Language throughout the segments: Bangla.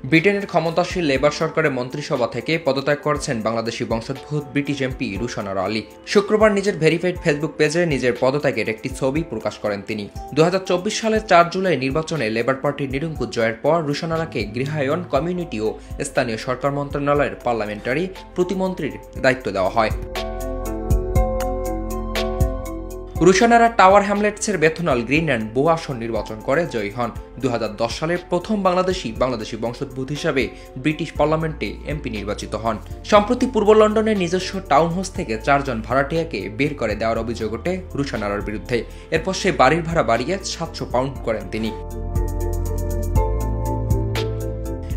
ব্রিটেনের ক্ষমতাসীন লেবার সরকারের মন্ত্রিসভা থেকে পদত্যাগ করেছেন বাংলাদেশি বংশোদ্ভূত ব্রিটিশ এমপি রুশন আরা আলী। শুক্রবার নিজের ভেরিফাইড ফেসবুক পেজে নিজের পদত্যাগের একটি ছবি প্রকাশ করেন তিনি। 2024 সালের 4 জুলাই নির্বাচনে লেবার পার্টির নিরঙ্কুশ জয়ের পর রুশন আরাকে গৃহায়ন, কমিউনিটি ও স্থানীয় সরকার মন্ত্রণালয়ের পার্লামেন্টারি প্রতিমন্ত্রীর দায়িত্ব দেওয়া হয়। রুশন আরা টাওয়ার হ্যামলেটসের বেথনাল গ্রিন অ্যান্ড বো আসন নির্বাচন করে জয়ী হন। 2010 সালের প্রথম বাংলাদেশি বংশোদ্ভূত হিসাবে ব্রিটিশ পার্লামেন্টে এমপি নির্বাচিত হন। সম্প্রতি পূর্ব লন্ডনের নিজস্ব টাউন হাউস থেকে 4 জন ভাড়াটিয়াকে বের করে দেওয়ার অভিযোগ ওঠে রুশন আরার বিরুদ্ধে। এরপর সে বাড়ির ভাড়া বাড়িয়ে 700 পাউন্ড করেন তিনি।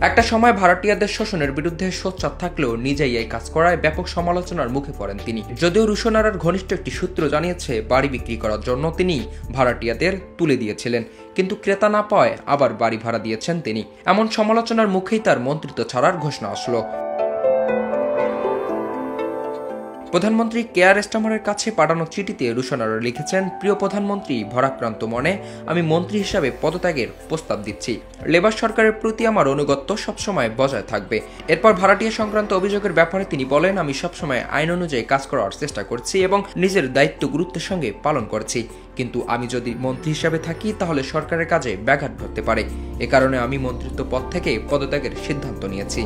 একটা সময় ভাড়াটিয়াদের শোষণের বিরুদ্ধে সোচ্চার থাকলেও নিজেই এই কাজ করায় ব্যাপক সমালোচনার মুখে পড়েন তিনি। যদিও রুশন আরার ঘনিষ্ঠ একটি সূত্র জানিয়েছে বাড়ি বিক্রি করার জন্য তিনি ভাড়াটিয়াদের তুলে দিয়েছিলেন, কিন্তু ক্রেতা না পাওয়ায় আবার বাড়ি ভাড়া দিয়েছেন তিনি। এমন সমালোচনার মুখেই তার মন্ত্রিত্ব ছাড়ার ঘোষণা আসলো। প্রধানমন্ত্রী কেয়ার স্টামারের কাছে পাঠানো চিঠিতে রুশন আরা লিখেছেন, প্রিয় প্রধানমন্ত্রী, ভরাক্রান্ত মনে আমি মন্ত্রী হিসাবে পদত্যাগের প্রস্তাব দিচ্ছি। লেবার সরকারের প্রতি আমার আনুগত্য সবসময় বজায় থাকবে। এরপর ভাড়াটিয়া সংক্রান্ত অভিযোগের ব্যাপারে তিনি বলেন, আমি সবসময় আইন অনুযায়ী কাজ করার চেষ্টা করছি এবং নিজের দায়িত্ব গুরুত্বের সঙ্গে পালন করছি, কিন্তু আমি যদি মন্ত্রী হিসাবে থাকি তাহলে সরকারের কাজে ব্যাঘাত ঘটতে পারে। এ কারণে আমি মন্ত্রিত্ব পদ থেকে পদত্যাগের সিদ্ধান্ত নিয়েছি।